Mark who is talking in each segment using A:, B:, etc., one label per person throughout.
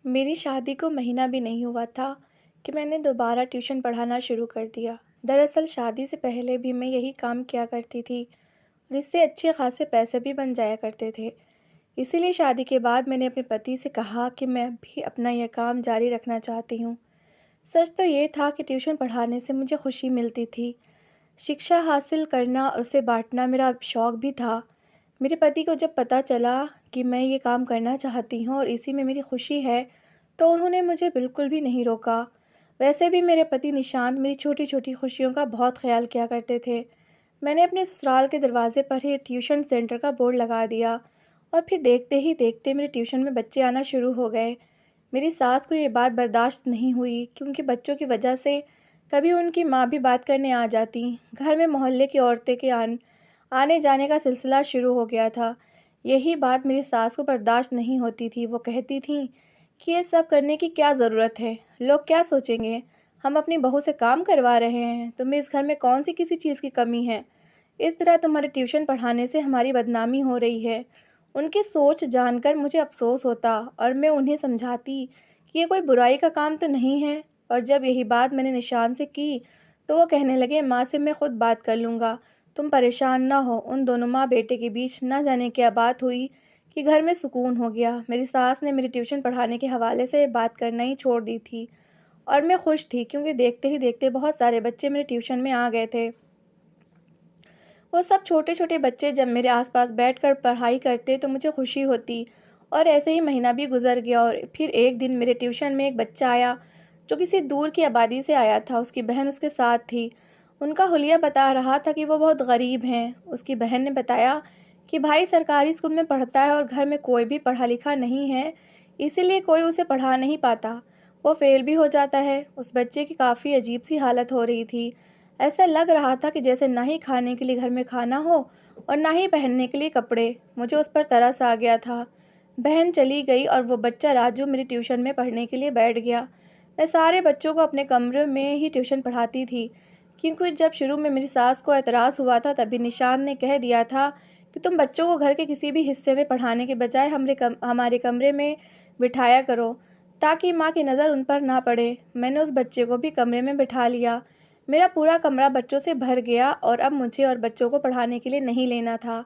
A: मेरी शादी को महीना भी नहीं हुआ था कि मैंने दोबारा ट्यूशन पढ़ाना शुरू कर दिया। दरअसल शादी से पहले भी मैं यही काम किया करती थी और इससे अच्छे खासे पैसे भी बन जाया करते थे। इसीलिए शादी के बाद मैंने अपने पति से कहा कि मैं भी अपना यह काम जारी रखना चाहती हूँ। सच तो ये था कि ट्यूशन पढ़ाने से मुझे खुशी मिलती थी। शिक्षा हासिल करना और उसे बांटना मेरा शौक़ भी था। मेरे पति को जब पता चला कि मैं ये काम करना चाहती हूँ और इसी में मेरी खुशी है, तो उन्होंने मुझे बिल्कुल भी नहीं रोका। वैसे भी मेरे पति निशांत मेरी छोटी-छोटी खुशियों का बहुत ख़्याल किया करते थे। मैंने अपने ससुराल के दरवाजे पर ही ट्यूशन सेंटर का बोर्ड लगा दिया और फिर देखते ही देखते मेरे ट्यूशन में बच्चे आना शुरू हो गए। मेरी सास को ये बात बर्दाश्त नहीं हुई क्योंकि बच्चों की वजह से कभी उनकी माँ भी बात करने आ जाती। घर में मोहल्ले की औरतें के आने जाने का सिलसिला शुरू हो गया था। यही बात मेरी सास को बर्दाश्त नहीं होती थी। वो कहती थीं कि ये सब करने की क्या ज़रूरत है? लोग क्या सोचेंगे? हम अपनी बहू से काम करवा रहे हैं। तुम्हें इस घर में कौन-सी किसी चीज़ की कमी है? इस तरह तुम्हारे ट्यूशन पढ़ाने से हमारी बदनामी हो रही है। उनकी सोच जानकर मुझे अफ़सोस होता और मैं उन्हें समझाती कि ये कोई बुराई का काम तो नहीं है। और जब यही बात मैंने निशान से की, तो वो कहने लगे, माँ से मैं खुद बात कर लूँगा, तुम परेशान ना हो। उन दोनों माँ बेटे के बीच ना जाने क्या बात हुई कि घर में सुकून हो गया। मेरी सास ने मेरे ट्यूशन पढ़ाने के हवाले से बात करना ही छोड़ दी थी और मैं खुश थी क्योंकि देखते ही देखते बहुत सारे बच्चे मेरे ट्यूशन में आ गए थे। वो सब छोटे-छोटे बच्चे जब मेरे आस-पास बैठकर पढ़ाई करते तो मुझे खुशी होती। और ऐसे ही महीना भी गुज़र गया और फिर एक दिन मेरे ट्यूशन में एक बच्चा आया जो किसी दूर की आबादी से आया था। उसकी बहन उसके साथ थी। उनका हुलिया बता रहा था कि वो बहुत गरीब हैं। उसकी बहन ने बताया कि भाई सरकारी स्कूल में पढ़ता है और घर में कोई भी पढ़ा-लिखा नहीं है, इसीलिए कोई उसे पढ़ा नहीं पाता। वो फ़ेल भी हो जाता है। उस बच्चे की काफ़ी अजीब-सी हालत हो रही थी। ऐसा लग रहा था कि जैसे ना ही खाने के लिए घर में खाना हो और ना ही पहनने के लिए कपड़े। मुझे उस पर तरस आ गया था। बहन चली गई और वो बच्चा राजू मेरी ट्यूशन में पढ़ने के लिए बैठ गया। मैं सारे बच्चों को अपने कमरे में ही ट्यूशन पढ़ाती थी क्योंकि जब शुरू में मेरी सास को एतराज़ हुआ था तभी निशान ने कह दिया था कि तुम बच्चों को घर के किसी भी हिस्से में पढ़ाने के बजाय हमारे कमरे में बिठाया करो ताकि माँ की नज़र उन पर ना पड़े। मैंने उस बच्चे को भी कमरे में बिठा लिया। मेरा पूरा कमरा बच्चों से भर गया और अब मुझे और बच्चों को पढ़ाने के लिए नहीं लेना था।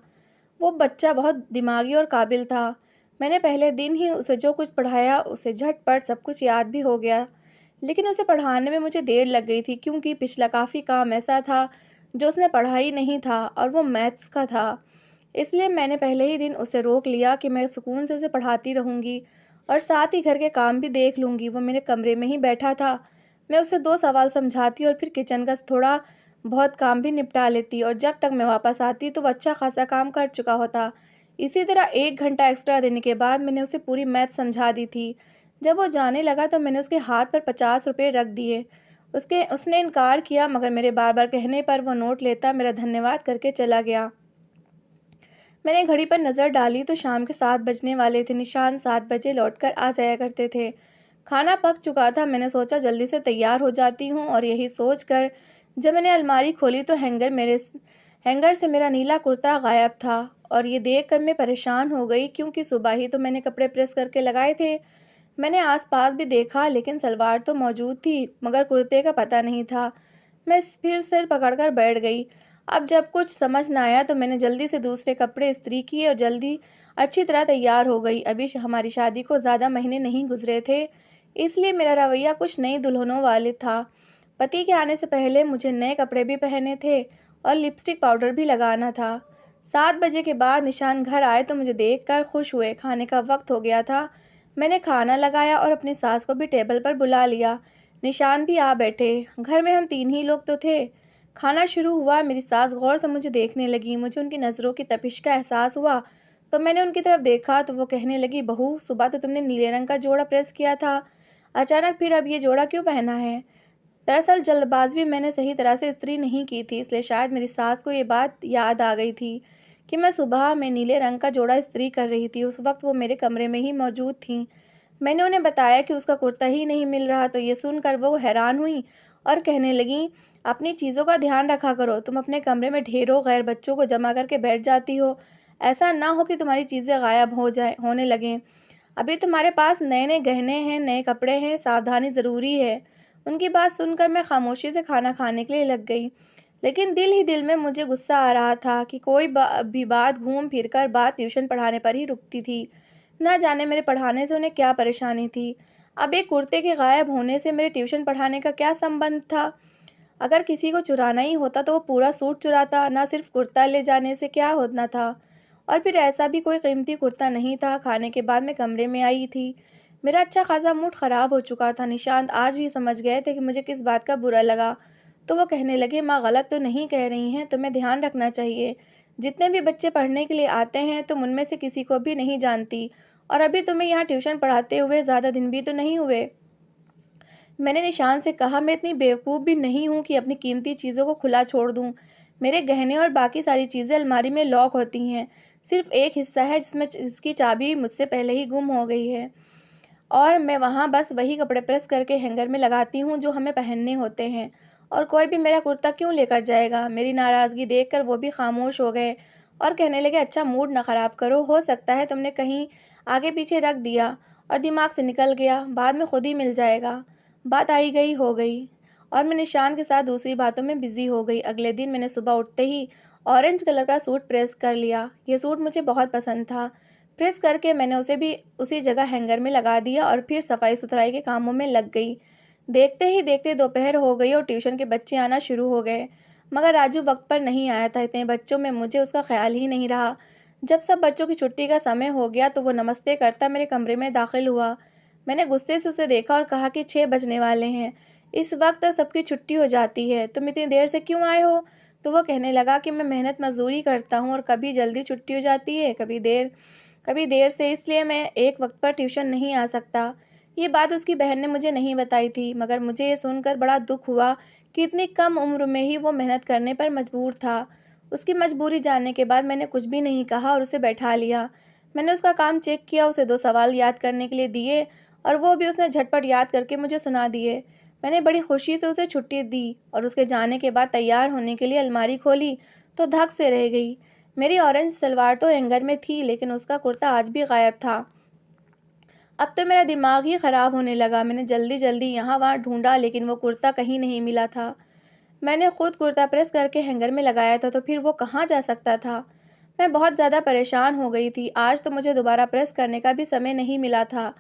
A: वो बच्चा बहुत दिमागी और काबिल था। मैंने पहले दिन ही उसे जो कुछ पढ़ाया उसे झटपट सब कुछ याद भी हो गया। लेकिन उसे पढ़ाने में मुझे देर लग गई थी क्योंकि पिछला काफ़ी काम ऐसा था जो उसने पढ़ा ही नहीं था और वो मैथ्स का था। इसलिए मैंने पहले ही दिन उसे रोक लिया कि मैं सुकून से उसे पढ़ाती रहूँगी और साथ ही घर के काम भी देख लूँगी। वो मेरे कमरे में ही बैठा था। मैं उसे 2 सवाल समझाती और फिर किचन का थोड़ा बहुत काम भी निपटा लेती और जब तक मैं वापस आती तो वो अच्छा खासा काम कर चुका होता। इसी तरह 1 घंटा एक्स्ट्रा देने के बाद मैंने उसे पूरी मैथ समझा दी थी। जब वो जाने लगा तो मैंने उसके हाथ पर 50 रुपए रख दिए। उसने इनकार किया मगर मेरे बार-बार कहने पर वो नोट लेता मेरा धन्यवाद करके चला गया। मैंने घड़ी पर नज़र डाली तो शाम के 7 बजने वाले थे। निशान 7 बजे लौटकर आ जाया करते थे। खाना पक चुका था। मैंने सोचा जल्दी से तैयार हो जाती हूँ और यही सोचकर जब मैंने अलमारी खोली तो हैंगर से मेरा नीला कुर्ता गायब था और ये देखकर मैं परेशान हो गई क्योंकि सुबह ही तो मैंने कपड़े प्रेस करके लगाए थे। मैंने आस-पास भी देखा लेकिन सलवार तो मौजूद थी मगर कुर्ते का पता नहीं था। मैं फिर सिर पकड़कर बैठ गई। अब जब कुछ समझ ना आया तो मैंने जल्दी से दूसरे कपड़े इस्त्री किए और जल्दी अच्छी तरह तैयार हो गई। अभी हमारी शादी को ज़्यादा महीने नहीं गुजरे थे, इसलिए मेरा रवैया कुछ नई दुल्हनों वाले था। पति के आने से पहले मुझे नए कपड़े भी पहने थे और लिपस्टिक पाउडर भी लगाना था। 7 बजे के बाद निशान घर आए तो मुझे देखकर खुश हुए। खाने का वक्त हो गया था। मैंने खाना लगाया और अपनी सास को भी टेबल पर बुला लिया। निशान भी आ बैठे। घर में हम 3 ही लोग तो थे। खाना शुरू हुआ। मेरी सास गौर से मुझे देखने लगी। मुझे उनकी नज़रों की तपिश का एहसास हुआ तो मैंने उनकी तरफ देखा तो वो कहने लगी, बहू सुबह तो तुमने नीले रंग का जोड़ा प्रेस किया था, अचानक फिर अब ये जोड़ा क्यों पहना है? दरअसल जल्दबाज़ी में मैंने सही तरह से इस्त्री नहीं की थी, इसलिए शायद मेरी सास को ये बात याद आ गई थी कि मैं सुबह में नीले रंग का जोड़ा इस्त्री कर रही थी। उस वक्त वो मेरे कमरे में ही मौजूद थीं। मैंने उन्हें बताया कि उसका कुर्ता ही नहीं मिल रहा तो ये सुनकर वो हैरान हुई और कहने लगीं, अपनी चीज़ों का ध्यान रखा करो। तुम अपने कमरे में ढेरों गैर बच्चों को जमा करके बैठ जाती हो। ऐसा ना हो कि तुम्हारी चीज़ें गायब होने लगें। अभी तुम्हारे पास नए नए गहने हैं, नए कपड़े हैं, सावधानी ज़रूरी है। उनकी बात सुनकर मैं खामोशी से खाना खाने के लिए लग गई, लेकिन दिल ही दिल में मुझे गुस्सा आ रहा था कि कोई भी बात घूम फिर कर बात ट्यूशन पढ़ाने पर ही रुकती थी। ना जाने मेरे पढ़ाने से उन्हें क्या परेशानी थी। अब एक कुर्ते के गायब होने से मेरे ट्यूशन पढ़ाने का क्या संबंध था? अगर किसी को चुराना ही होता तो वो पूरा सूट चुराता, ना सिर्फ कुर्ता ले जाने से क्या होना था। और फिर ऐसा भी कोई कीमती कुर्ता नहीं था। खाने के बाद मैं कमरे में आई थी। मेरा अच्छा खासा मूड ख़राब हो चुका था। निशांत आज भी समझ गए थे कि मुझे किस बात का बुरा लगा। तो वो कहने लगे, माँ गलत तो नहीं कह रही हैं, तुम्हें ध्यान रखना चाहिए। जितने भी बच्चे पढ़ने के लिए आते हैं तुम उनमें से किसी को भी नहीं जानती। और अभी तुम्हें यहाँ ट्यूशन पढ़ाते हुए ज़्यादा दिन भी तो नहीं हुए। मैंने निशान से कहा, मैं इतनी बेवकूफ़ भी नहीं हूँ कि अपनी कीमती चीज़ों को खुला छोड़ दूँ। मेरे गहने और बाकी सारी चीज़ें अलमारी में लॉक होती हैं। सिर्फ एक हिस्सा है जिसकी चाबी मुझसे पहले ही गुम हो गई है, और मैं वहाँ बस वही कपड़े प्रेस करके हैंगर में लगाती हूँ जो हमें पहनने होते हैं। और कोई भी मेरा कुर्ता क्यों लेकर जाएगा? मेरी नाराज़गी देखकर वो भी खामोश हो गए और कहने लगे, अच्छा मूड ना ख़राब करो, हो सकता है तुमने कहीं आगे पीछे रख दिया और दिमाग से निकल गया, बाद में खुद ही मिल जाएगा। बात आई गई हो गई और मैं निशान के साथ दूसरी बातों में बिज़ी हो गई। अगले दिन मैंने सुबह उठते ही ऑरेंज कलर का सूट प्रेस कर लिया। ये सूट मुझे बहुत पसंद था। प्रेस करके मैंने उसे भी उसी जगह हैंगर में लगा दिया और फिर सफाई सुथराई के कामों में लग गई। देखते ही देखते दोपहर हो गई और ट्यूशन के बच्चे आना शुरू हो गए, मगर राजू वक्त पर नहीं आया था। इतने बच्चों में मुझे उसका ख्याल ही नहीं रहा। जब सब बच्चों की छुट्टी का समय हो गया तो वो नमस्ते करता मेरे कमरे में दाखिल हुआ। मैंने गुस्से से उसे देखा और कहा कि 6 बजने वाले हैं, इस वक्त तक सबकी छुट्टी हो जाती है, तुम इतनी देर से क्यों आए हो? तो वो कहने लगा कि मैं मेहनत मजदूरी करता हूँ और कभी जल्दी छुट्टी हो जाती है, कभी देर से, इसलिए मैं एक वक्त पर ट्यूशन नहीं आ सकता। ये बात उसकी बहन ने मुझे नहीं बताई थी, मगर मुझे ये सुनकर बड़ा दुख हुआ कि इतनी कम उम्र में ही वो मेहनत करने पर मजबूर था। उसकी मजबूरी जानने के बाद मैंने कुछ भी नहीं कहा और उसे बैठा लिया। मैंने उसका काम चेक किया, उसे 2 सवाल याद करने के लिए दिए और वो भी उसने झटपट याद करके मुझे सुना दिए। मैंने बड़ी खुशी से उसे छुट्टी दी और उसके जाने के बाद तैयार होने के लिए अलमारी खोली तो धक से रह गई। मेरी ऑरेंज सलवार तो हैंगर में थी, लेकिन उसका कुर्ता आज भी गायब था। अब तो मेरा दिमाग ही ख़राब होने लगा। मैंने जल्दी जल्दी यहाँ वहाँ ढूंढा, लेकिन वो कुर्ता कहीं नहीं मिला था। मैंने खुद कुर्ता प्रेस करके हैंगर में लगाया था, तो फिर वो कहाँ जा सकता था? मैं बहुत ज़्यादा परेशान हो गई थी। आज तो मुझे दोबारा प्रेस करने का भी समय नहीं मिला था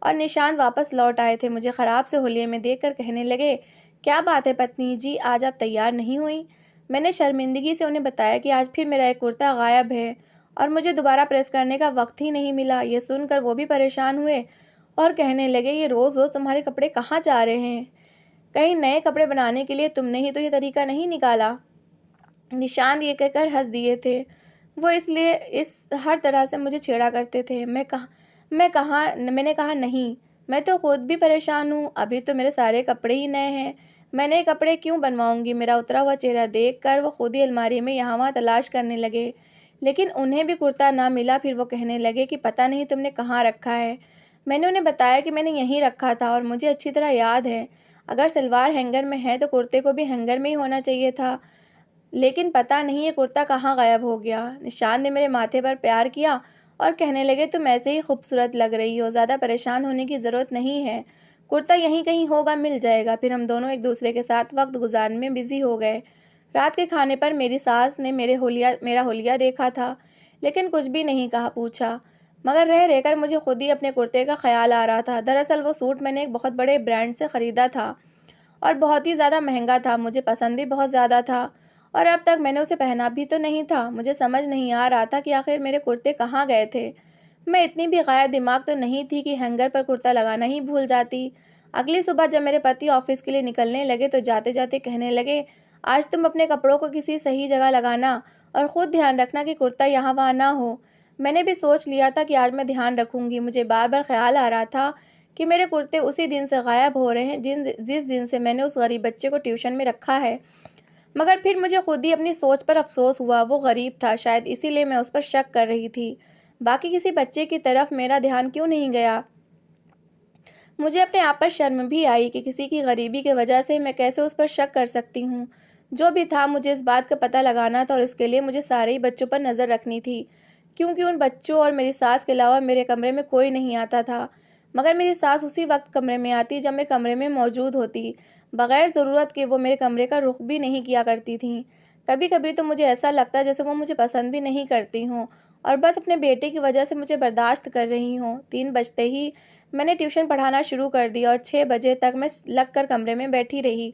A: और निशांत वापस लौट आए थे। मुझे ख़राब से होलिये में देखकर कहने लगे, क्या बात है पत्नी जी, आज आप तैयार नहीं हुई? मैंने शर्मिंदगी से उन्हें बताया कि आज फिर मेरा एक कुर्ता गायब है और मुझे दोबारा प्रेस करने का वक्त ही नहीं मिला। ये सुनकर वो भी परेशान हुए और कहने लगे, ये रोज़ रोज़ तुम्हारे कपड़े कहाँ जा रहे हैं? कहीं नए कपड़े बनाने के लिए तुमने ही तो ये तरीका नहीं निकाला? निशांत ये कहकर हंस दिए थे। वो इसलिए इस हर तरह से मुझे छेड़ा करते थे। मैंने कहा, नहीं, मैं तो खुद भी परेशान हूँ। अभी तो मेरे सारे कपड़े ही नए हैं, मैं नए कपड़े क्यों बनवाऊंगी? मेरा उतरा हुआ चेहरा देखकर वो खुद ही अलमारी में यहाँ वहाँ तलाश करने लगे, लेकिन उन्हें भी कुर्ता ना मिला। फिर वो कहने लगे कि पता नहीं तुमने कहाँ रखा है। मैंने उन्हें बताया कि मैंने यहीं रखा था और मुझे अच्छी तरह याद है। अगर सलवार हैंगर में है तो कुर्ते को भी हैंगर में ही होना चाहिए था, लेकिन पता नहीं ये कुर्ता कहाँ गायब हो गया। निशान ने मेरे माथे पर प्यार किया और कहने लगे, तुम ऐसे ही खूबसूरत लग रही हो, ज़्यादा परेशान होने की ज़रूरत नहीं है, कुर्ता यहीं कहीं होगा, मिल जाएगा। फिर हम दोनों एक दूसरे के साथ वक्त गुजारने में बिजी हो गए। रात के खाने पर मेरी सास ने मेरा होलिया देखा था, लेकिन कुछ भी नहीं कहा पूछा, मगर रह रहकर मुझे खुद ही अपने कुर्ते का ख्याल आ रहा था। दरअसल वो सूट मैंने एक बहुत बड़े ब्रांड से ख़रीदा था और बहुत ही ज़्यादा महंगा था। मुझे पसंद भी बहुत ज़्यादा था और अब तक मैंने उसे पहना भी तो नहीं था। मुझे समझ नहीं आ रहा था कि आखिर मेरे कुर्ते कहाँ गए थे। मैं इतनी भी गायब दिमाग तो नहीं थी कि हैंगर पर कुर्ता लगाना ही भूल जाती। अगली सुबह जब मेरे पति ऑफिस के लिए निकलने लगे तो जाते जाते कहने लगे, आज तुम अपने कपड़ों को किसी सही जगह लगाना और ख़ुद ध्यान रखना कि कुर्ता यहाँ वहाँ ना हो। मैंने भी सोच लिया था कि आज मैं ध्यान रखूँगी। मुझे बार बार ख्याल आ रहा था कि मेरे कुर्ते उसी दिन से गायब हो रहे हैं जिस दिन से मैंने उस गरीब बच्चे को ट्यूशन में रखा है। मगर फिर मुझे खुद ही अपनी सोच पर अफसोस हुआ। वो गरीब था, शायद इसीलिए मैं उस पर शक कर रही थी। बाकी किसी बच्चे की तरफ मेरा ध्यान क्यों नहीं गया? मुझे अपने आप पर शर्म भी आई कि किसी की गरीबी की वजह से मैं कैसे उस पर शक कर सकती हूँ। जो भी था, मुझे इस बात का पता लगाना था और इसके लिए मुझे सारे ही बच्चों पर नज़र रखनी थी, क्योंकि उन बच्चों और मेरी सास के अलावा मेरे कमरे में कोई नहीं आता था। मगर मेरी सास उसी वक्त कमरे में आती जब मैं कमरे में मौजूद होती। बगैर ज़रूरत के वो मेरे कमरे का रुख भी नहीं किया करती थीं। कभी कभी तो मुझे ऐसा लगता जैसे वो मुझे पसंद भी नहीं करती हों और बस अपने बेटे की वजह से मुझे बर्दाश्त कर रही हों। 3 बजते ही मैंने ट्यूशन पढ़ाना शुरू कर दिया और 6 बजे तक मैं लग कर कमरे में बैठी रही।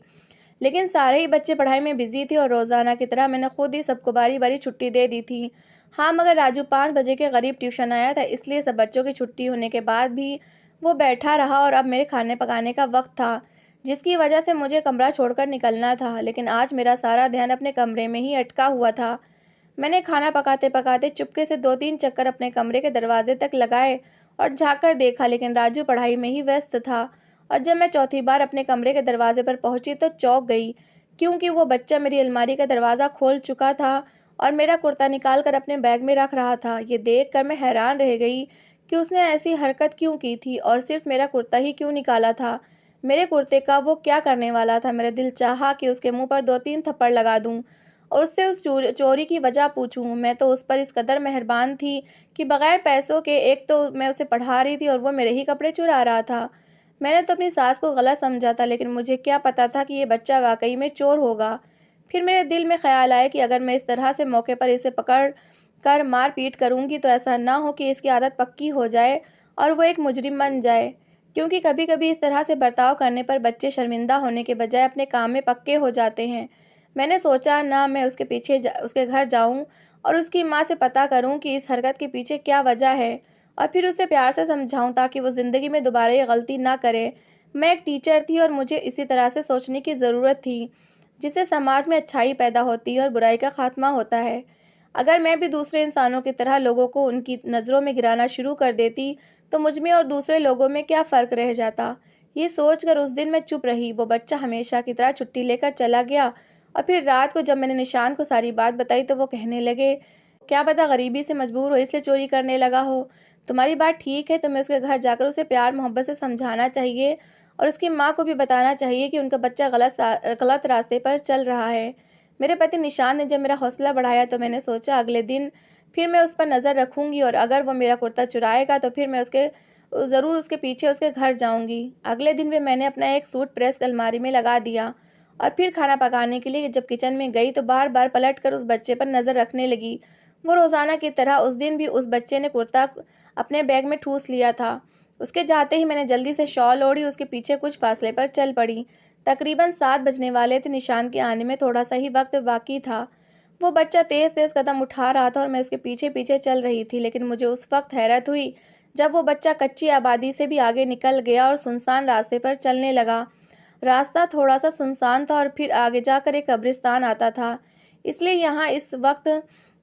A: लेकिन सारे ही बच्चे पढ़ाई में बिजी थे और रोज़ाना की तरह मैंने खुद ही सबको बारी बारी छुट्टी दे दी थी। हाँ, मगर राजू 5 बजे के करीब ट्यूशन आया था, इसलिए सब बच्चों की छुट्टी होने के बाद भी वो बैठा रहा और अब मेरे खाने पकाने का वक्त था, जिसकी वजह से मुझे कमरा छोड़कर निकलना था। लेकिन आज मेरा सारा ध्यान अपने कमरे में ही अटका हुआ था। मैंने खाना पकाते पकाते चुपके से 2-3 चक्कर अपने कमरे के दरवाजे तक लगाए और झाँक कर देखा, लेकिन राजू पढ़ाई में ही व्यस्त था। और जब मैं चौथी बार अपने कमरे के दरवाजे पर पहुंची तो चौंक गई, क्योंकि वो बच्चा मेरी अलमारी का दरवाज़ा खोल चुका था और मेरा कुर्ता निकाल कर अपने बैग में रख रहा था। ये देखकर मैं हैरान रह गई कि उसने ऐसी हरकत क्यों की थी और सिर्फ मेरा कुर्ता ही क्यों निकाला था। मेरे कुर्ते का वो क्या करने वाला था? मेरा दिल चाहा कि उसके मुंह पर 2-3 थप्पड़ लगा दूं और उससे उस चोरी की वजह पूछूं। मैं तो उस पर इस कदर मेहरबान थी कि बगैर पैसों के एक तो मैं उसे पढ़ा रही थी और वो मेरे ही कपड़े चुरा रहा था। मैंने तो अपनी सास को गलत समझा था, लेकिन मुझे क्या पता था कि ये बच्चा वाकई में चोर होगा। फिर मेरे दिल में ख्याल आया कि अगर मैं इस तरह से मौके पर इसे पकड़ कर मार पीट करूंगी तो ऐसा ना हो कि इसकी आदत पक्की हो जाए और वो एक मुजरिम बन जाए, क्योंकि कभी कभी इस तरह से बर्ताव करने पर बच्चे शर्मिंदा होने के बजाय अपने काम में पक्के हो जाते हैं। मैंने सोचा ना मैं उसके पीछे उसके घर जाऊं और उसकी माँ से पता करूं कि इस हरकत के पीछे क्या वजह है और फिर उसे प्यार से समझाऊं ताकि वो ज़िंदगी में दोबारा ये गलती ना करे। मैं एक टीचर थी और मुझे इसी तरह से सोचने की ज़रूरत थी, जिससे समाज में अच्छाई पैदा होती है और बुराई का खात्मा होता है। अगर मैं भी दूसरे इंसानों की तरह लोगों को उनकी नज़रों में गिराना शुरू कर देती तो मुझ में और दूसरे लोगों में क्या फ़र्क रह जाता। ये सोचकर उस दिन मैं चुप रही। वो बच्चा हमेशा की तरह छुट्टी लेकर चला गया और फिर रात को जब मैंने निशान को सारी बात बताई तो वो कहने लगे, क्या पता गरीबी से मजबूर हो इसलिए चोरी करने लगा हो। तुम्हारी बात ठीक है, तुम्हें उसके घर जाकर उसे प्यार मोहब्बत से समझाना चाहिए और उसकी माँ को भी बताना चाहिए कि उनका बच्चा गलत रास्ते पर चल रहा है। मेरे पति निशान ने जब मेरा हौसला बढ़ाया तो मैंने सोचा अगले दिन फिर मैं उस पर नज़र रखूंगी और अगर वो मेरा कुर्ता चुराएगा तो फिर मैं ज़रूर उसके पीछे उसके घर जाऊंगी। अगले दिन भी मैंने अपना एक सूट प्रेस अलमारी में लगा दिया और फिर खाना पकाने के लिए जब किचन में गई तो बार बार पलट कर उस बच्चे पर नज़र रखने लगी। वो रोज़ाना की तरह उस दिन भी उस बच्चे ने कुर्ता अपने बैग में ठूस लिया था। उसके जाते ही मैंने जल्दी से शॉल ओढ़ी, उसके पीछे कुछ फासले पर चल पड़ी। तकरीबन 7 बजने वाले थे, निशान के आने में थोड़ा सा ही वक्त बाकी था। वो बच्चा तेज़ तेज़ कदम उठा रहा था और मैं उसके पीछे पीछे चल रही थी, लेकिन मुझे उस वक्त हैरत हुई जब वो बच्चा कच्ची आबादी से भी आगे निकल गया और सुनसान रास्ते पर चलने लगा। रास्ता थोड़ा सा सुनसान था और फिर आगे जाकर एक कब्रिस्तान आता था, इसलिए यहाँ इस वक्त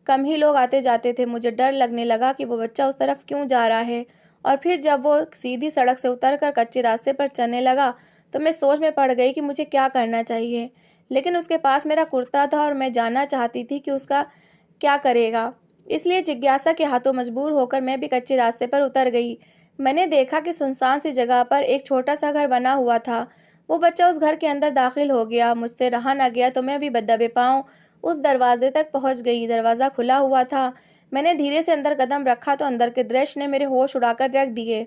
A: कम ही लोग आते जाते थे। मुझे डर लगने लगा कि वो बच्चा उस तरफ क्यों जा रहा है और फिर जब वो सीधी सड़क से उतरकर कच्चे रास्ते पर चलने लगा तो मैं सोच में पड़ गई कि मुझे क्या करना चाहिए। लेकिन उसके पास मेरा कुर्ता था और मैं जानना चाहती थी कि उसका क्या करेगा। इसलिए जिज्ञासा के हाथों मजबूर होकर मैं भी कच्चे रास्ते पर उतर गई। मैंने देखा कि सुनसान सी जगह पर एक छोटा सा घर बना हुआ था। वो बच्चा उस घर के अंदर दाखिल हो गया। मुझसे रहा ना गया तो मैं भी दबे पाँव उस दरवाजे तक पहुंच गई। दरवाज़ा खुला हुआ था। मैंने धीरे से अंदर कदम रखा तो अंदर के दृश्य ने मेरे होश उड़ाकर रख दिए।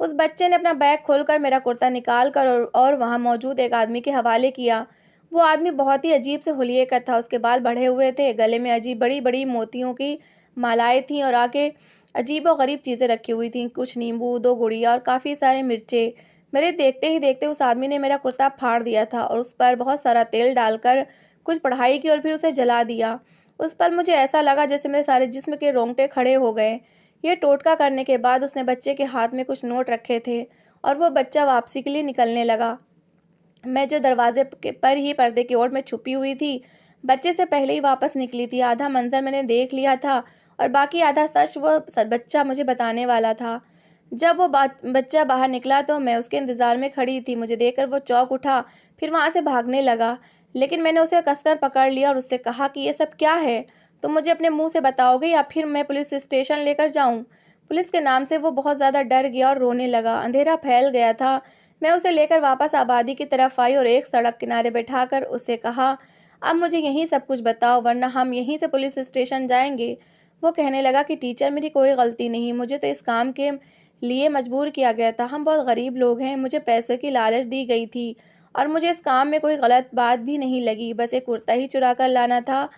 A: उस बच्चे ने अपना बैग खोलकर मेरा कुर्ता निकाल कर और वहां मौजूद एक आदमी के हवाले किया। वो आदमी बहुत ही अजीब से हुलिये का था। उसके बाल बढ़े हुए थे, गले में अजीब बड़ी बड़ी मोतियों की मालाएं थीं और आगे अजीब और गरीब चीज़ें रखी हुई थीं, कुछ नींबू, 2 गुड़िया और काफ़ी सारे मिर्चे। मेरे देखते ही देखते उस आदमी ने मेरा कुर्ता फाड़ दिया था और उस पर बहुत सारा तेल डालकर कुछ कढ़ाई की और फिर उसे जला दिया। उस पर मुझे ऐसा लगा जैसे मेरे सारे जिस्म के रोंगटे खड़े हो गए। ये टोटका करने के बाद उसने बच्चे के हाथ में कुछ नोट रखे थे और वो बच्चा वापसी के लिए निकलने लगा। मैं जो दरवाजे पर ही पर्दे की ओर में छुपी हुई थी, बच्चे से पहले ही वापस निकली थी। आधा मंजर मैंने देख लिया था और बाकी आधा सच वो बच्चा मुझे बताने वाला था। जब वो बच्चा बाहर निकला तो मैं उसके इंतज़ार में खड़ी थी। मुझे देखकर वो चौंक उठा, फिर वहाँ से भागने लगा, लेकिन मैंने उसे कसकर पकड़ लिया और उससे कहा कि ये सब क्या है? तुम मुझे अपने मुंह से बताओगे या फिर मैं पुलिस स्टेशन लेकर जाऊं? पुलिस के नाम से वो बहुत ज़्यादा डर गया और रोने लगा। अंधेरा फैल गया था। मैं उसे लेकर वापस आबादी की तरफ आई और एक सड़क किनारे बैठाकर उसे कहा, अब मुझे यहीं सब कुछ बताओ वरना हम यहीं से पुलिस स्टेशन जाएंगे। वो कहने लगा कि टीचर मेरी कोई गलती नहीं, मुझे तो इस काम के लिए मजबूर किया गया था। हम बहुत गरीब लोग हैं, मुझे पैसों की लालच दी गई थी और मुझे इस काम में कोई गलत बात भी नहीं लगी, बस एक कुर्ता ही चुरा कर लाना था।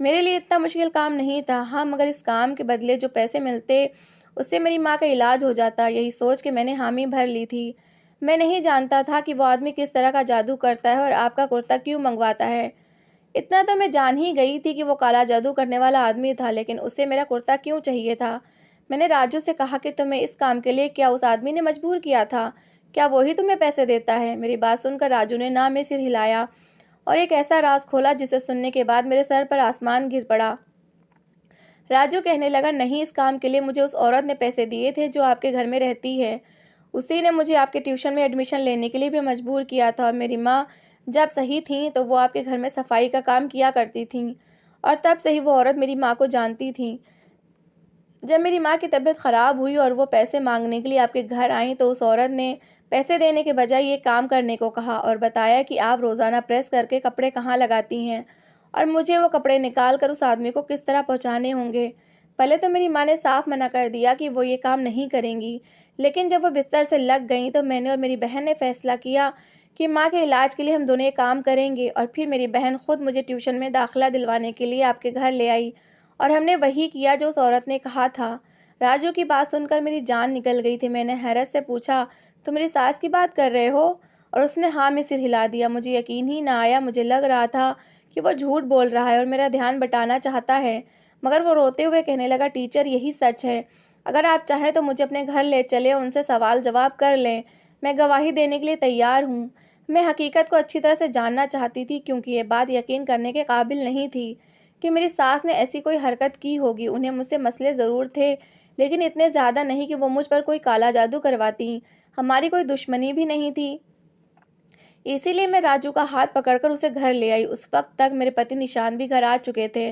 A: मेरे लिए इतना मुश्किल काम नहीं था। हाँ, मगर इस काम के बदले जो पैसे मिलते उससे मेरी माँ का इलाज हो जाता, यही सोच के मैंने हामी भर ली थी। मैं नहीं जानता था कि वो आदमी किस तरह का जादू करता है और आपका कुर्ता क्यों मंगवाता है। इतना तो मैं जान ही गई थी कि वो काला जादू करने वाला आदमी था, लेकिन उसे मेरा कुर्ता क्यों चाहिए था। मैंने राजू से कहा कि तुम्हें इस काम के लिए क्या उस आदमी ने मजबूर किया था? क्या वो ही तुम्हें पैसे देता है? मेरी बात सुनकर राजू ने ना में सिर हिलाया और एक ऐसा राज खोला जिसे सुनने के बाद मेरे सर पर आसमान गिर पड़ा। राजू कहने लगा, नहीं, इस काम के लिए मुझे उस औरत ने पैसे दिए थे जो आपके घर में रहती है। उसी ने मुझे आपके ट्यूशन में एडमिशन लेने के लिए भी मजबूर किया था और मेरी माँ जब सही थी तो वो आपके घर में सफाई का काम किया करती थी और तब से ही वो औरत मेरी माँ को जानती थी। जब मेरी माँ की तबीयत ख़राब हुई और वो पैसे मांगने के लिए आपके घर आई तो उस औरत ने पैसे देने के बजाय ये काम करने को कहा और बताया कि आप रोज़ाना प्रेस करके कपड़े कहाँ लगाती हैं और मुझे वो कपड़े निकाल कर उस आदमी को किस तरह पहुँचाने होंगे। पहले तो मेरी माँ ने साफ मना कर दिया कि वो ये काम नहीं करेंगी, लेकिन जब वो बिस्तर से लग गई तो मैंने और मेरी बहन ने फैसला किया कि माँ के इलाज के लिए हम दोनों ये काम करेंगे। और फिर मेरी बहन खुद मुझे ट्यूशन में दाखिला दिलवाने के लिए आपके घर ले आई और हमने वही किया जो उस औरत ने कहा था। राजू की बात सुनकर मेरी जान निकल गई थी। मैंने हैरत से पूछा, तुम मेरी सास की बात कर रहे हो? और उसने हाँ में सिर हिला दिया। मुझे यकीन ही ना आया। मुझे लग रहा था कि वो झूठ बोल रहा है और मेरा ध्यान बटाना चाहता है, मगर वो रोते हुए कहने लगा, टीचर, यही सच है। अगर आप चाहें तो मुझे अपने घर ले चले, उनसे सवाल जवाब कर लें। मैं गवाही देने के लिए तैयार हूँ। मैं हकीकत को अच्छी तरह से जानना चाहती थी, क्योंकि ये बात यकीन करने के काबिल नहीं थी कि मेरी सास ने ऐसी कोई हरकत की होगी। उन्हें मुझसे मसले ज़रूर थे, लेकिन इतने ज़्यादा नहीं कि वो मुझ पर कोई काला जादू करवाती। हमारी कोई दुश्मनी भी नहीं थी, इसीलिए मैं राजू का हाथ पकड़कर उसे घर ले आई। उस वक्त तक मेरे पति निशांत भी घर आ चुके थे।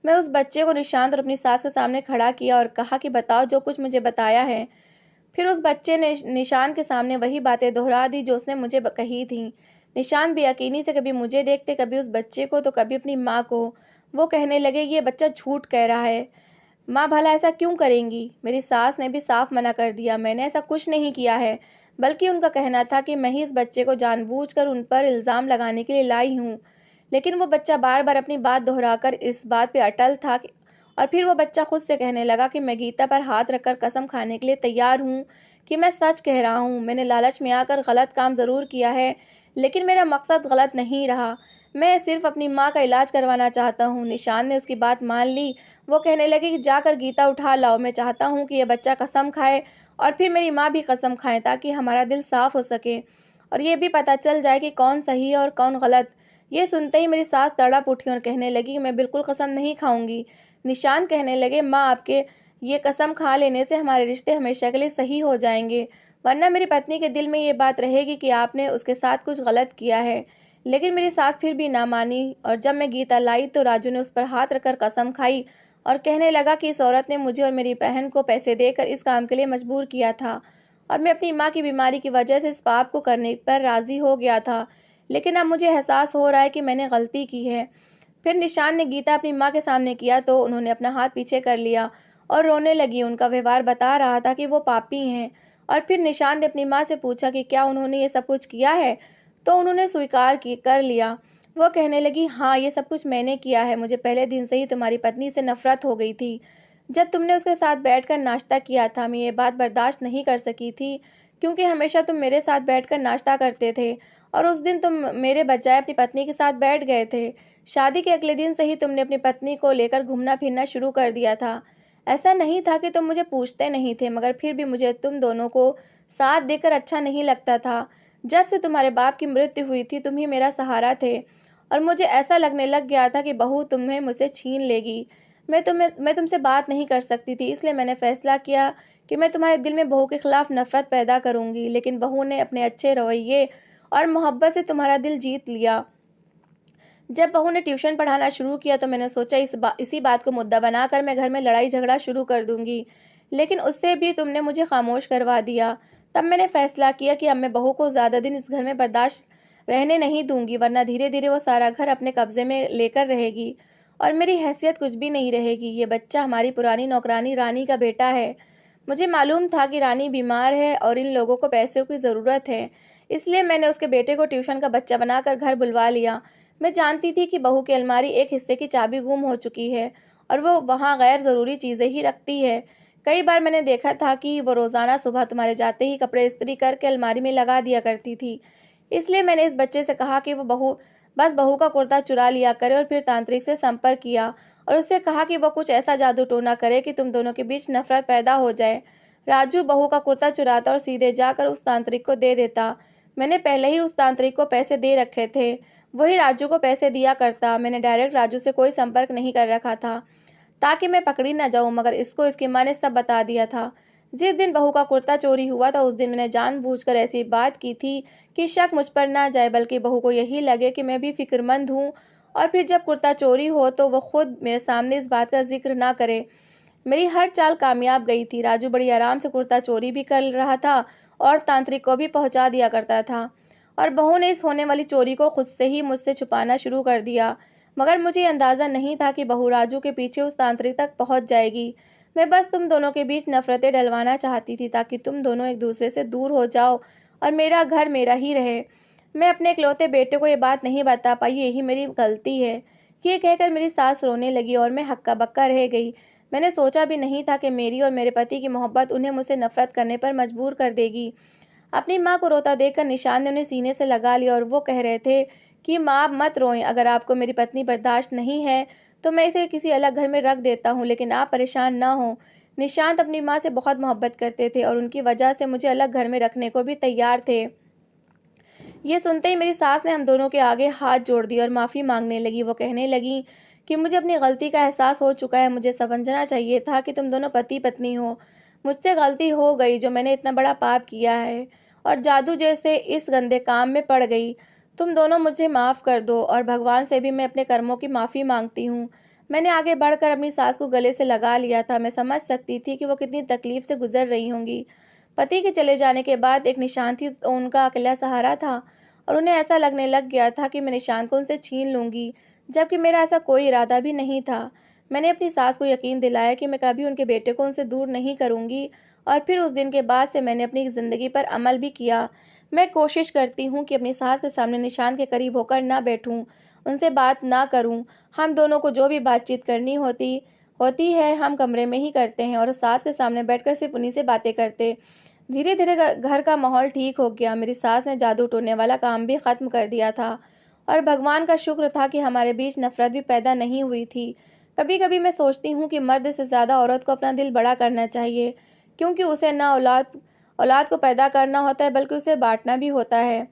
A: मैं उस बच्चे को निशांत और अपनी सास के सामने खड़ा किया और कहा कि बताओ जो कुछ मुझे बताया है। फिर उस बच्चे ने निशांत के सामने वही बातें दोहरा दी जो उसने मुझे कही थी। निशांत बेयकीनी से कभी मुझे देखते, कभी उस बच्चे को, तो कभी अपनी माँ को। वो कहने लगे, ये बच्चा झूठ कह रहा है। माँ भला ऐसा क्यों करेंगी? मेरी सास ने भी साफ मना कर दिया, मैंने ऐसा कुछ नहीं किया है, बल्कि उनका कहना था कि मैं ही इस बच्चे को जानबूझकर उन पर इल्ज़ाम लगाने के लिए लाई हूँ। लेकिन वो बच्चा बार बार अपनी बात दोहराकर इस बात पे अटल था और फिर वो बच्चा खुद से कहने लगा कि मैं गीता पर हाथ रखकर कसम खाने के लिए तैयार हूँ कि मैं सच कह रहा हूँ। मैंने लालच में आकर गलत काम ज़रूर किया है, लेकिन मेरा मकसद गलत नहीं रहा। मैं सिर्फ अपनी माँ का इलाज करवाना चाहता हूँ। निशान ने उसकी बात मान ली। वो कहने लगे कि जाकर गीता उठा लाओ। मैं चाहता हूँ कि यह बच्चा कसम खाए और फिर मेरी माँ भी कसम खाएं, ताकि हमारा दिल साफ हो सके और ये भी पता चल जाए कि कौन सही है और कौन गलत। ये सुनते ही मेरी सास तड़प उठी और कहने लगी कि मैं बिल्कुल कसम नहीं खाऊंगी। निशांत कहने लगे, माँ, आपके ये कसम खा लेने से हमारे रिश्ते हमेशा के लिए सही हो जाएंगे, वरना मेरी पत्नी के दिल में ये बात रहेगी कि आपने उसके साथ कुछ गलत किया है। लेकिन मेरी सास फिर भी ना मानी और जब मैं गीता लाई तो राजू ने उस पर हाथ रखकर कसम खाई और कहने लगा कि इस औरत ने मुझे और मेरी बहन को पैसे देकर इस काम के लिए मजबूर किया था और मैं अपनी माँ की बीमारी की वजह से इस पाप को करने पर राज़ी हो गया था। लेकिन अब मुझे एहसास हो रहा है कि मैंने गलती की है। फिर निशान ने गीता अपनी माँ के सामने किया तो उन्होंने अपना हाथ पीछे कर लिया और रोने लगी। उनका व्यवहार बता रहा था कि वो पापी हैं। और फिर निशान ने अपनी माँ से पूछा कि क्या उन्होंने ये सब कुछ किया है, तो उन्होंने स्वीकार कर लिया। वो कहने लगी, हाँ, ये सब कुछ मैंने किया है। मुझे पहले दिन से ही तुम्हारी पत्नी से नफरत हो गई थी। जब तुमने उसके साथ बैठकर नाश्ता किया था, मैं ये बात बर्दाश्त नहीं कर सकी थी, क्योंकि हमेशा तुम मेरे साथ बैठकर नाश्ता करते थे और उस दिन तुम मेरे बजाय अपनी पत्नी के साथ बैठ गए थे। शादी के अगले दिन से ही तुमने अपनी पत्नी को लेकर घूमना फिरना शुरू कर दिया था। ऐसा नहीं था कि तुम मुझे पूछते नहीं थे, मगर फिर भी मुझे तुम दोनों को साथ देकर अच्छा नहीं लगता था। जब से तुम्हारे बाप की मृत्यु हुई थी, तुम ही मेरा सहारा थे और मुझे ऐसा लगने लग गया था कि बहू तुम्हें मुझसे छीन लेगी। मैं तुमसे बात नहीं कर सकती थी, इसलिए मैंने फैसला किया कि मैं तुम्हारे दिल में बहू के खिलाफ नफरत पैदा करूंगी। लेकिन बहू ने अपने अच्छे रवैये और मोहब्बत से तुम्हारा दिल जीत लिया। जब बहू ने ट्यूशन पढ़ाना शुरू किया तो मैंने सोचा इसी बात को मुद्दा बनाकर मैं घर में लड़ाई झगड़ा शुरू कर दूंगी, लेकिन उससे भी तुमने मुझे खामोश करवा दिया। तब मैंने फैसला किया कि अब मैं बहू को ज़्यादा दिन इस घर में बर्दाश्त रहने नहीं दूंगी, वरना धीरे धीरे वो सारा घर अपने कब्जे में लेकर रहेगी और मेरी हैसियत कुछ भी नहीं रहेगी। ये बच्चा हमारी पुरानी नौकरानी रानी का बेटा है। मुझे मालूम था कि रानी बीमार है और इन लोगों को पैसों की ज़रूरत है, इसलिए मैंने उसके बेटे को ट्यूशन का बच्चा बनाकर घर बुलवा लिया। मैं जानती थी कि बहू की अलमारी एक हिस्से की चाबी गुम हो चुकी है और वो वहाँ गैर ज़रूरी चीज़ें ही रखती है। कई बार मैंने देखा था कि वो रोज़ाना सुबह तुम्हारे जाते ही कपड़े इस्त्री करके अलमारी में लगा दिया करती थी। इसलिए मैंने इस बच्चे से कहा कि वो बहू का कुर्ता चुरा लिया करे और फिर तांत्रिक से संपर्क किया और उससे कहा कि वो कुछ ऐसा जादू टोना करे कि तुम दोनों के बीच नफरत पैदा हो जाए। राजू बहू का कुर्ता चुराता और सीधे जाकर उस तांत्रिक को दे देता। मैंने पहले ही उस तांत्रिक को पैसे दे रखे थे, वही राजू को पैसे दिया करता। मैंने डायरेक्ट राजू से कोई संपर्क नहीं कर रखा था ताकि मैं पकड़ी न जाऊं, मगर इसको इसकी माँ ने सब बता दिया था। जिस दिन बहू का कुर्ता चोरी हुआ था उस दिन मैंने जानबूझकर ऐसी बात की थी कि शक मुझ पर ना जाए, बल्कि बहू को यही लगे कि मैं भी फिक्रमंद हूँ, और फिर जब कुर्ता चोरी हो तो वो खुद मेरे सामने इस बात का जिक्र ना करे। मेरी हर चाल कामयाब गई थी। राजू बड़ी आराम से कुर्ता चोरी भी कर रहा था और तांत्रिक को भी पहुंचा दिया करता था, और बहू ने इस होने वाली चोरी को खुद से ही मुझसे छुपाना शुरू कर दिया। मगर मुझे अंदाज़ा नहीं था कि बहू राजू के पीछे उस तांत्रिक तक पहुंच जाएगी। मैं बस तुम दोनों के बीच नफरतें डलवाना चाहती थी ताकि तुम दोनों एक दूसरे से दूर हो जाओ और मेरा घर मेरा ही रहे। मैं अपने इकलौते बेटे को ये बात नहीं बता पाई, यही मेरी गलती है। ये कहकर मेरी सास रोने लगी और मैं हक्का बक्का रह गई। मैंने सोचा भी नहीं था कि मेरी और मेरे पति की मोहब्बत उन्हें मुझसे नफरत करने पर मजबूर कर देगी। अपनी माँ को रोता देखकर निशान ने उन्हें सीने से लगा लिया और वो कह रहे थे कि माँ आप मत रोएं, अगर आपको मेरी पत्नी बर्दाश्त नहीं है तो मैं इसे किसी अलग घर में रख देता हूँ, लेकिन आप परेशान ना हो। निशांत अपनी माँ से बहुत मोहब्बत करते थे और उनकी वजह से मुझे अलग घर में रखने को भी तैयार थे। ये सुनते ही मेरी सास ने हम दोनों के आगे हाथ जोड़ दिए और माफ़ी मांगने लगी। वो कहने लगी कि मुझे अपनी गलती का एहसास हो चुका है, मुझे समझना चाहिए था कि तुम दोनों पति पत्नी हो। मुझसे गलती हो गई जो मैंने इतना बड़ा पाप किया है और जादू जैसे इस गंदे काम में पड़ गई। तुम दोनों मुझे माफ़ कर दो और भगवान से भी मैं अपने कर्मों की माफ़ी मांगती हूँ। मैंने आगे बढ़कर अपनी सास को गले से लगा लिया था। मैं समझ सकती थी कि वो कितनी तकलीफ से गुजर रही होंगी। पति के चले जाने के बाद एक निशांत ही तो उनका अकेला सहारा था और उन्हें ऐसा लगने लग गया था कि मैं निशांत को उनसे छीन लूंगी, जबकि मेरा ऐसा कोई इरादा भी नहीं था। मैंने अपनी सास को यकीन दिलाया कि मैं कभी उनके बेटे को उनसे दूर नहीं करूंगी, और फिर उस दिन के बाद से मैंने अपनी ज़िंदगी पर अमल भी किया। मैं कोशिश करती हूँ कि अपनी सास के सामने निशांत के करीब होकर ना बैठूं, उनसे बात ना करूं। हम दोनों को जो भी बातचीत करनी होती होती है हम कमरे में ही करते हैं और सास के सामने बैठकर सिर्फ उन्हीं से बातें करते। धीरे धीरे घर का माहौल ठीक हो गया। मेरी सास ने जादू टोने वाला काम भी ख़त्म कर दिया था और भगवान का शुक्र था कि हमारे बीच नफरत भी पैदा नहीं हुई थी। कभी कभी मैं सोचती हूँ कि मर्द से ज़्यादा औरत को अपना दिल बड़ा करना चाहिए, क्योंकि उसे ना औलाद औलाद को पैदा करना होता है बल्कि उसे बांटना भी होता है।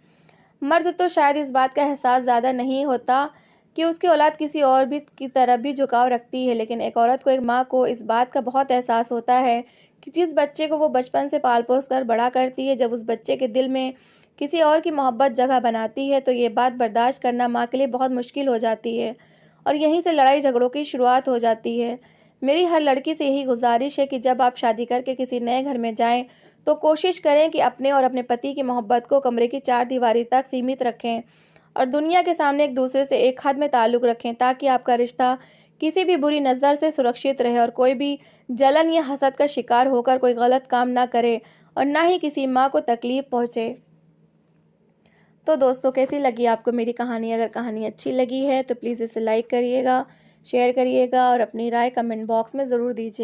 A: मर्द तो शायद इस बात का एहसास ज़्यादा नहीं होता कि उसकी औलाद किसी और भी की तरफ भी झुकाव रखती है, लेकिन एक औरत को, एक माँ को इस बात का बहुत एहसास होता है कि जिस बच्चे को वो बचपन से पाल पोस कर बड़ा करती है, जब उस बच्चे के दिल में किसी और की मोहब्बत जगह बनाती है तो ये बात बर्दाश्त करना माँ के लिए बहुत मुश्किल हो जाती है और यहीं से लड़ाई झगड़ों की शुरुआत हो जाती है। मेरी हर लड़की से यही गुजारिश है कि जब आप शादी करके किसी नए घर में जाएं तो कोशिश करें कि अपने और अपने पति की मोहब्बत को कमरे की चार दीवारी तक सीमित रखें और दुनिया के सामने एक दूसरे से एक हद में ताल्लुक़ रखें, ताकि आपका रिश्ता किसी भी बुरी नज़र से सुरक्षित रहे और कोई भी जलन या हसद का शिकार होकर कोई गलत काम ना करे और ना ही किसी माँ को तकलीफ़ पहुँचे। तो दोस्तों, कैसी लगी आपको मेरी कहानी? अगर कहानी अच्छी लगी है तो प्लीज़ इसे लाइक करिएगा, शेयर करिएगा और अपनी राय कमेंट बॉक्स में ज़रूर दीजिए।